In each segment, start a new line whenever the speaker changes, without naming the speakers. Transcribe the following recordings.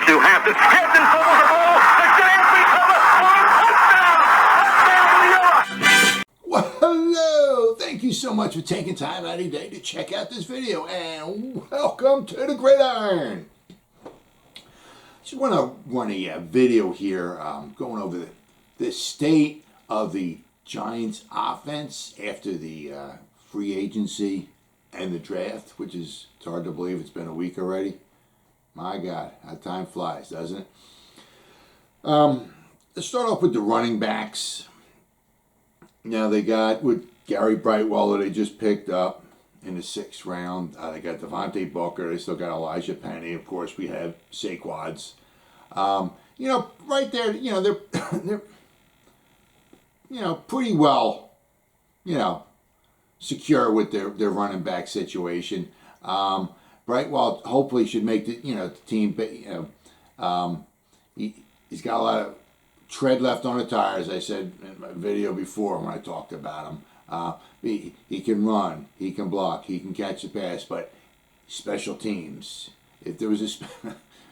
to Hampton. Hampton fumbles the ball. The Giants recover for a touchdown.
Well, hello. Thank you so much for taking time out of your day to check out this video, and welcome to the Gridiron. Just want to run a video here going over the state of the Giants offense after the free agency and the draft, which is, it's hard to believe it's been a week already. My God, how time flies, doesn't it? Let's start off with the running backs. Now they got with Gary Brightwell that they just picked up in the 6th round. They got Devontae Booker. They still got Elijah Penny. Of course, we have Saquads. You know, right there, you know, they're you know, pretty well, you know, secure with their running back situation. Brightwell hopefully should make the, you know, the team, you know, he's got a lot of tread left on the tires. I said in my video before when I talked about him. He can run, he can block, he can catch the pass, but special teams. If there was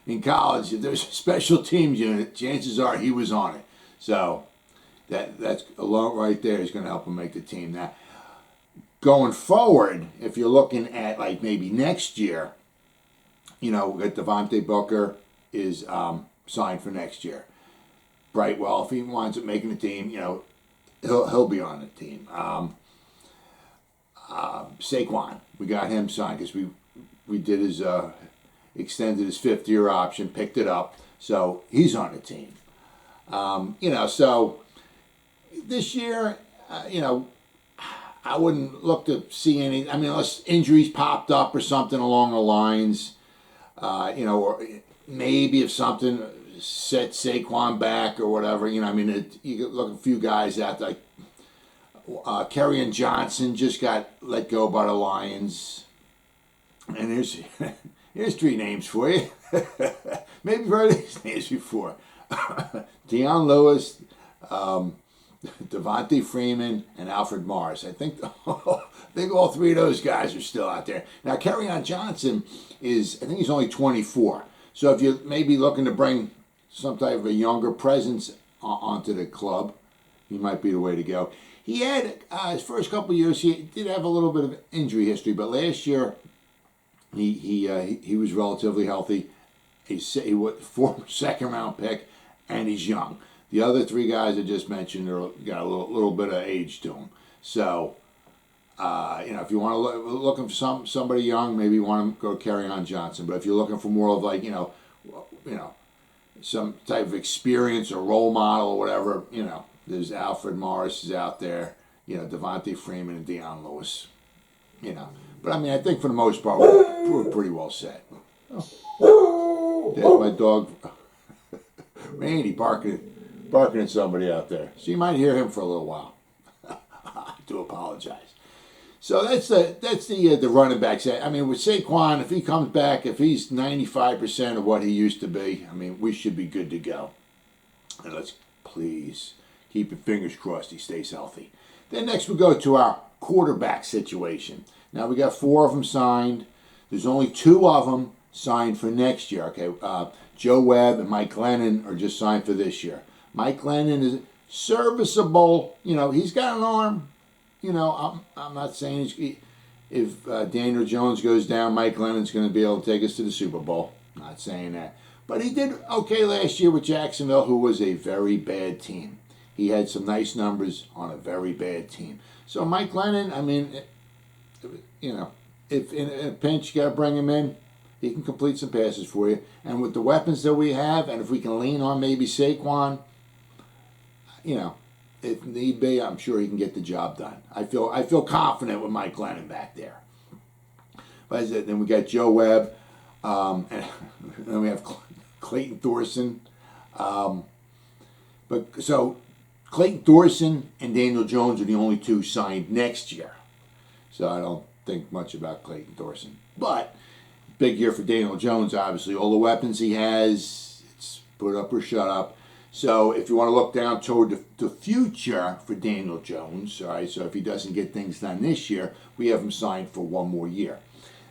in college, if there was a special teams unit, chances are he was on it. So that's alone right there is going to help him make the team. Now, going forward, if you're looking at like maybe next year, you know, that Devontae Booker is signed for next year. Brightwell, if he winds up making the team, you know, he'll be on the team. Saquon, we got him signed because we did his extended his 5th-year option, picked it up, so he's on the team. You know, so this year, you know, I wouldn't look to see any. I mean, unless injuries popped up or something along the lines, you know, or maybe if something set Saquon back or whatever. You know, I mean, you could look at a few guys out there. Like Kerryon Johnson just got let go by the Lions, and here's 3 names for you. Maybe you've heard these names before. Deion Lewis, Devontae Freeman, and Alfred Morris. I think all 3 of those guys are still out there. Now, Kerryon Johnson is, I think he's only 24. So if you're maybe looking to bring some type of a younger presence onto the club, he might be the way to go. He had, his first couple of years, he did have a little bit of injury history, but last year he was relatively healthy. He's a 2nd-round pick, and he's young. The other 3 guys I just mentioned got a little bit of age to them. So, you know, if you want to looking for somebody young, maybe you want to go Kerryon Johnson. But if you're looking for more of like, you know, some type of experience or role model or whatever, you know, there's Alfred Morris is out there. You know, Devontae Freeman and Deion Lewis. You know, but I mean, I think for the most part we're pretty well set. Oh. There's my dog, Randy, barking at somebody out there. So you might hear him for a little while. I do apologize. So that's the running backs. I mean, with Saquon, if he comes back, if he's 95% of what he used to be, I mean, we should be good to go. And let's please keep your fingers crossed he stays healthy. Then next we go to our quarterback situation. Now we got 4 of them signed. There's only 2 of them signed for next year. Okay, Joe Webb and Mike Glennon are just signed for this year. Mike Glennon is serviceable. You know, he's got an arm. You know, I'm not saying if Daniel Jones goes down, Mike Glennon's going to be able to take us to the Super Bowl. Not saying that. But he did okay last year with Jacksonville, who was a very bad team. He had some nice numbers on a very bad team. So Mike Glennon, I mean, you know, if in a pinch you got to bring him in, he can complete some passes for you. And with the weapons that we have, and if we can lean on maybe Saquon, you know, if need be, I'm sure he can get the job done. I feel confident with Mike Glennon back there. But then we got Joe Webb, and then we have Clayton Thorson. But so Clayton Thorson and Daniel Jones are the only 2 signed next year. So I don't think much about Clayton Thorson. But big year for Daniel Jones, obviously. All the weapons he has, it's put up or shut up. So if you want to look down toward the future for Daniel Jones, all right, so if he doesn't get things done this year, we have him signed for 1 more year.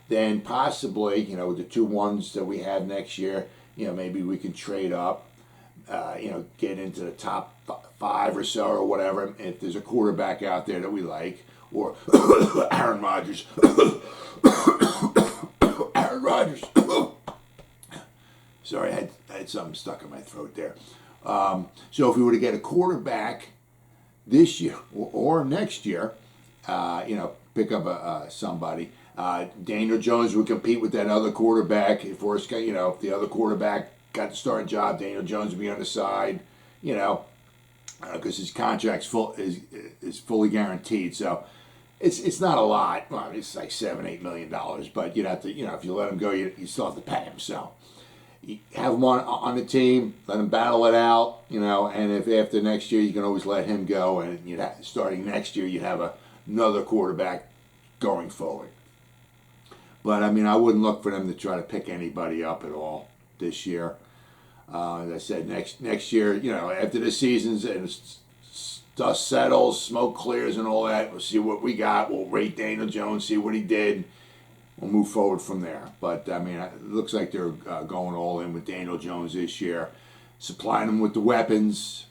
Then possibly, you know, the 2 ones that we have next year, maybe we can trade up, get into the top 5 or so or whatever. If there's a quarterback out there that we like, or Aaron Rodgers. Aaron Rodgers. Sorry, I had something stuck in my throat there. So if we were to get a quarterback this year or next year, pick up somebody. Daniel Jones would compete with that other quarterback. If the other quarterback got the starting job, Daniel Jones would be on the side, because his contract's is fully guaranteed. So it's not a lot. Well, it's like $7-8 million, but you'd have to, if you let him go, you still have to pay him. So you have him on the team, let him battle it out, and if after next year you can always let him go, and starting next year you'd have another quarterback going forward. But I mean, I wouldn't look for them to try to pick anybody up at all this year. As I said, next year, after the seasons and dust settles, smoke clears, and all that, we'll see what we got. We'll rate Daniel Jones, see what he did. We'll move forward from there. But I mean, it looks like they're going all in with Daniel Jones this year, supplying him with the weapons,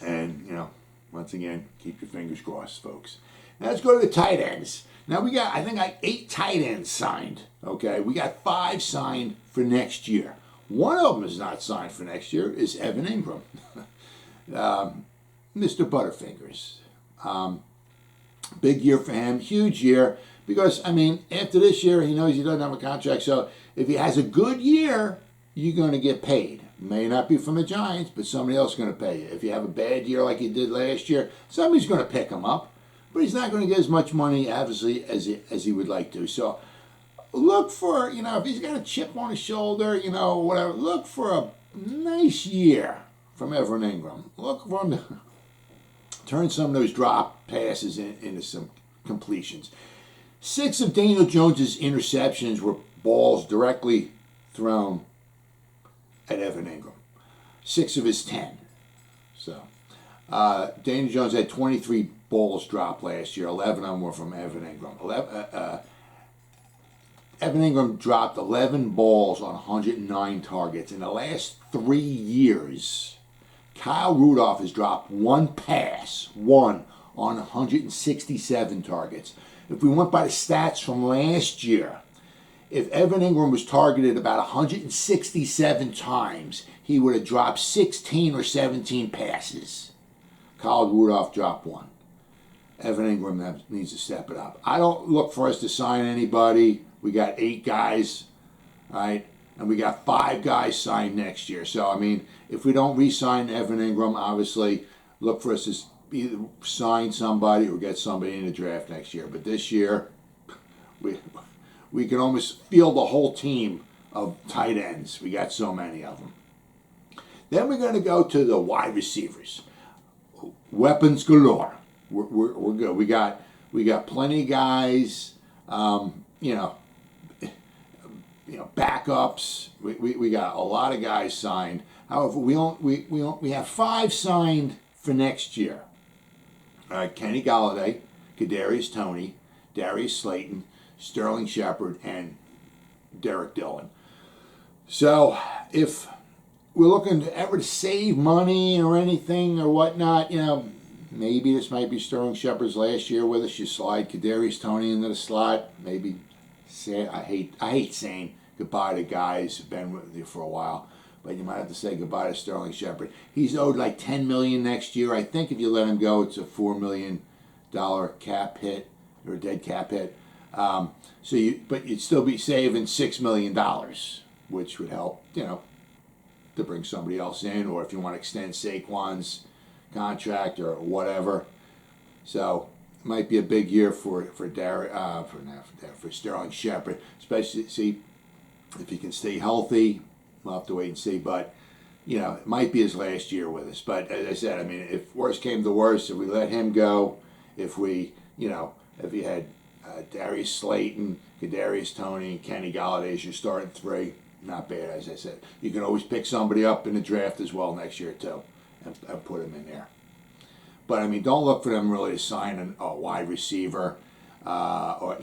and once again, keep your fingers crossed, folks. Now let's go to the tight ends. Now we got, I think, 8 tight ends signed. Okay, we got 5 signed for next year. One of them is not signed for next year. Is Evan Ingram, Mr. Butterfingers. Big year for him, huge year. Because I mean, after this year, he knows he doesn't have a contract. So if he has a good year, you're going to get paid. May not be from the Giants, but somebody else is going to pay you. If you have a bad year like you did last year, somebody's going to pick him up. But he's not going to get as much money, obviously, as he would like to. So look for, if he's got a chip on his shoulder, whatever, look for a nice year from Evan Ingram. Look for him to turn some of those drop passes into some completions. 6 of Daniel Jones's interceptions were balls directly thrown at Evan Ingram. 6 of his 10. So Daniel Jones had 23 balls dropped last year. 11 of them were from Evan Ingram. Evan Ingram dropped 11 balls on 109 targets. In the last 3 years, Kyle Rudolph has dropped 1 pass, on 167 targets. If we went by the stats from last year, if Evan Ingram was targeted about 167 times, he would have dropped 16 or 17 passes. Kyle Rudolph dropped 1. Evan Ingram needs to step it up. I don't look for us to sign anybody. We got 8 guys, right? And we got 5 guys signed next year. So, I mean, if we don't re-sign Evan Ingram, obviously, look for us to either sign somebody or get somebody in the draft next year. But this year, we can almost field the whole team of tight ends. We got so many of them. Then we're going to go to the wide receivers. Weapons galore. We're good. We got plenty of guys. Backups. We got a lot of guys signed. However, we have 5 signed for next year. Kenny Golladay, Kadarius Toney, Darius Slayton, Sterling Shepard, and Derek Dillon. So if we're looking to ever save money or anything or whatnot, maybe this might be Sterling Shepard's last year with us. You slide Kadarius Toney into the slot. Maybe I hate saying goodbye to guys who've been with you for a while, but you might have to say goodbye to Sterling Shepard. He's owed like $10 million next year. I think if you let him go, it's a $4 million cap hit or a dead cap hit. But you'd still be saving $6 million, which would help, to bring somebody else in, or if you want to extend Saquon's contract or whatever. So it might be a big year for Sterling Shepard, especially if he can stay healthy. We'll have to wait and see, but it might be his last year with us. But as I said, I mean, if worst came to worst, if we let him go, if you had Darius Slayton, Kadarius Toney, Kenny Golladay as your starting 3, not bad, as I said. You can always pick somebody up in the draft as well next year too, and put him in there. But I mean, don't look for them really to sign a wide receiver, or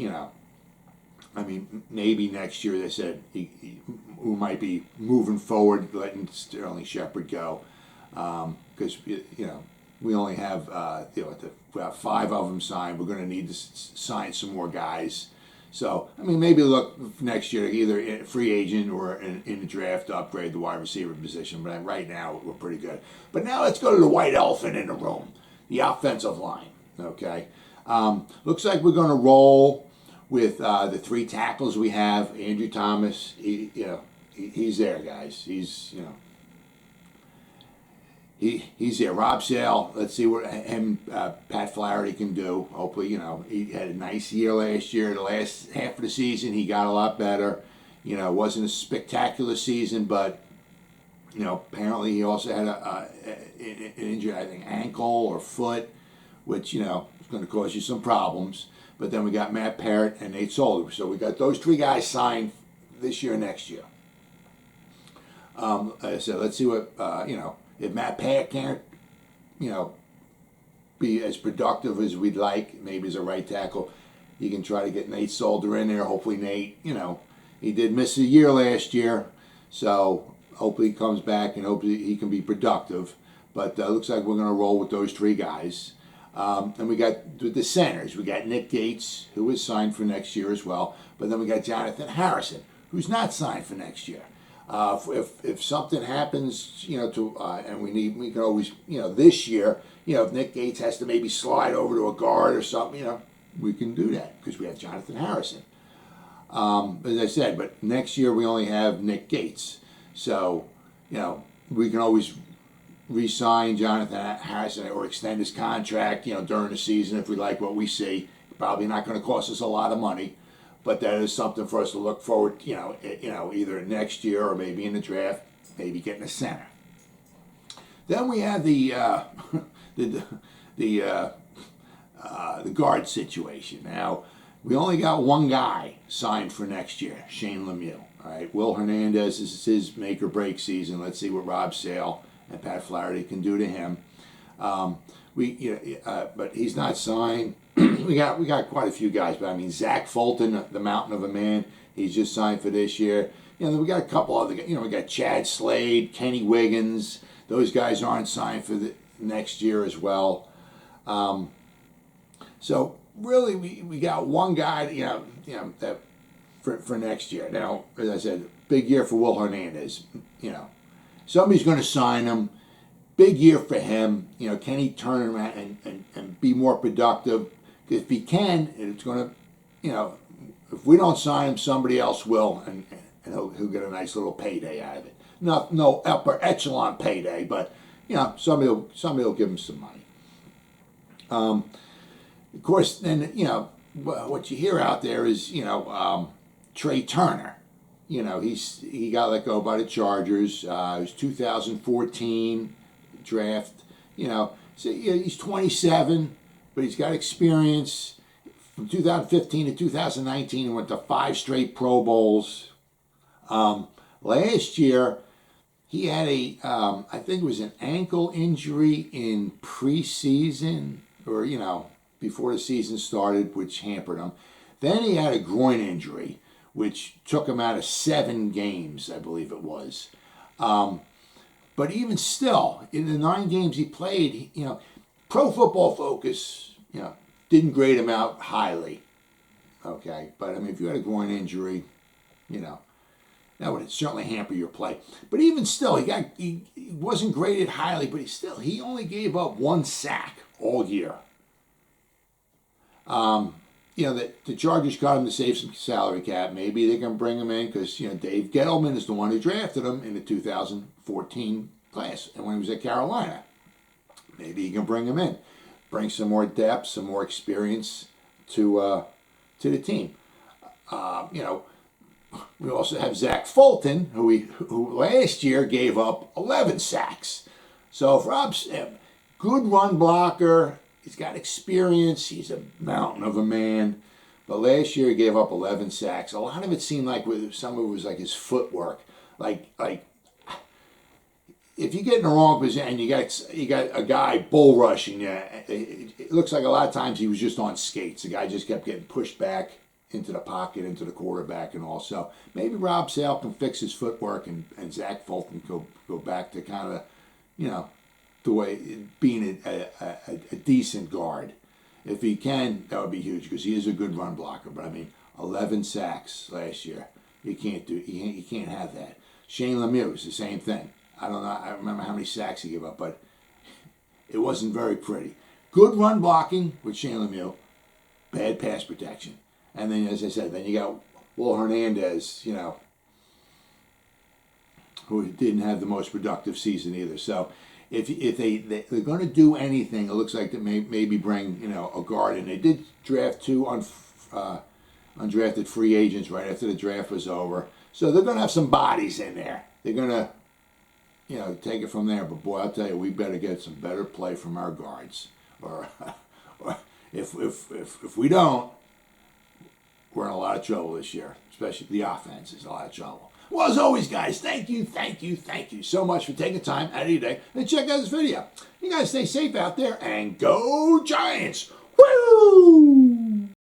I mean, maybe next year they said we might be moving forward, letting Sterling Shepard go, because we only have we have 5 of them signed. We're going to need to sign some more guys. So I mean, maybe look next year either in free agent or in the draft to upgrade the wide receiver position. But right now we're pretty good. But now let's go to the white elephant in the room, the offensive line. Okay, looks like we're going to roll with the 3 tackles we have. Andrew Thomas, he's there, guys. He's there. Rob Sale, let's see what Pat Flaherty can do. Hopefully, he had a nice year last year. The last half of the season, he got a lot better. It wasn't a spectacular season, but apparently he also had an injury, I think ankle or foot, which is going to cause you some problems. But then we got Matt Parrott and Nate Solder. So we got those 3 guys signed this year and next year. Like I said, let's see what if Matt Parrott can't be as productive as we'd like, maybe as a right tackle, you can try to get Nate Solder in there. Hopefully Nate, he did miss a year last year, so hopefully he comes back and hopefully he can be productive. But looks like we're going to roll with those 3 guys. And we got the centers. We got Nick Gates, who is signed for next year as well. But then we got Jonathan Harrison, who's not signed for next year. If something happens, and we can always, this year, if Nick Gates has to maybe slide over to a guard or something, we can do that because we have Jonathan Harrison. As I said, but next year we only have Nick Gates. So, we can always re-sign Jonathan Harrison or extend his contract, during the season if we like what we see. Probably not going to cost us a lot of money, but that is something for us to look forward, either next year or maybe in the draft, maybe getting a center. Then we have the guard situation. Now, we only got 1 guy signed for next year, Shane Lemieux. All right, Will Hernandez, this is his make or break season. Let's see what Rob Sale and Pat Flaherty can do to him. But he's not signed. we got quite a few guys, but I mean Zach Fulton, the mountain of a man, he's just signed for this year. We got a couple other guys. We got Chad Slade, Kenny Wiggins. Those guys aren't signed for the next year as well. So really, we got 1 guy, that for next year. Now, as I said, big year for Will Hernandez. Somebody's going to sign him. Big year for him. Can he turn around and be more productive? If he can, it's going to, if we don't sign him, somebody else will, and he'll get a nice little payday out of it. No upper echelon payday, but somebody will give him some money. Of course, then what you hear out there is Trey Turner. He got let go by the Chargers. It was 2014 draft. So he's 27, but he's got experience. From 2015 to 2019, he went to 5 straight Pro Bowls. Last year, he had I think it was an ankle injury in preseason, or before the season started, which hampered him. Then he had a groin injury, which took him out of 7 games, I believe it was. But even still, in the 9 games he played, Pro Football Focus, didn't grade him out highly. Okay, but I mean, if you had a groin injury, that would certainly hamper your play. But even still, he wasn't graded highly, but he only gave up 1 sack all year. The Chargers got him to save some salary cap. Maybe they can bring him in because, Dave Gettleman is the one who drafted him in the 2014 class and when he was at Carolina. Maybe he can bring him in, bring some more depth, some more experience to the team. We also have Zach Fulton, who last year gave up 11 sacks. So if Rob's a good run blocker, he's got experience, he's a mountain of a man. But last year he gave up 11 sacks. A lot of it seemed like some of it was like his footwork. Like if you get in the wrong position and you got a guy bull rushing you, it looks like a lot of times he was just on skates. The guy just kept getting pushed back into the pocket, into the quarterback, and all. So maybe Rob Sale can fix his footwork, and Zach Fulton go back to kind of, the way being a decent guard. If he can, that would be huge because he is a good run blocker. But I mean, 11 sacks last year. You can't have that. Shane Lemieux is the same thing. I don't know. I remember how many sacks he gave up, but it wasn't very pretty. Good run blocking with Shane Lemieux, bad pass protection. And then, as I said, then you got Will Hernandez, who didn't have the most productive season either. So if they're going to do anything, it looks like they maybe bring, a guard. And they did draft 2 undrafted free agents right after the draft was over. So they're going to have some bodies in there. They're going to, take it from there. But boy, I'll tell you, we better get some better play from our guards. Or if we don't, we're in a lot of trouble this year. Especially the offense is in a lot of trouble. Well, as always, guys, thank you so much for taking time out of your day to check out this video. You guys stay safe out there and go Giants! Woo!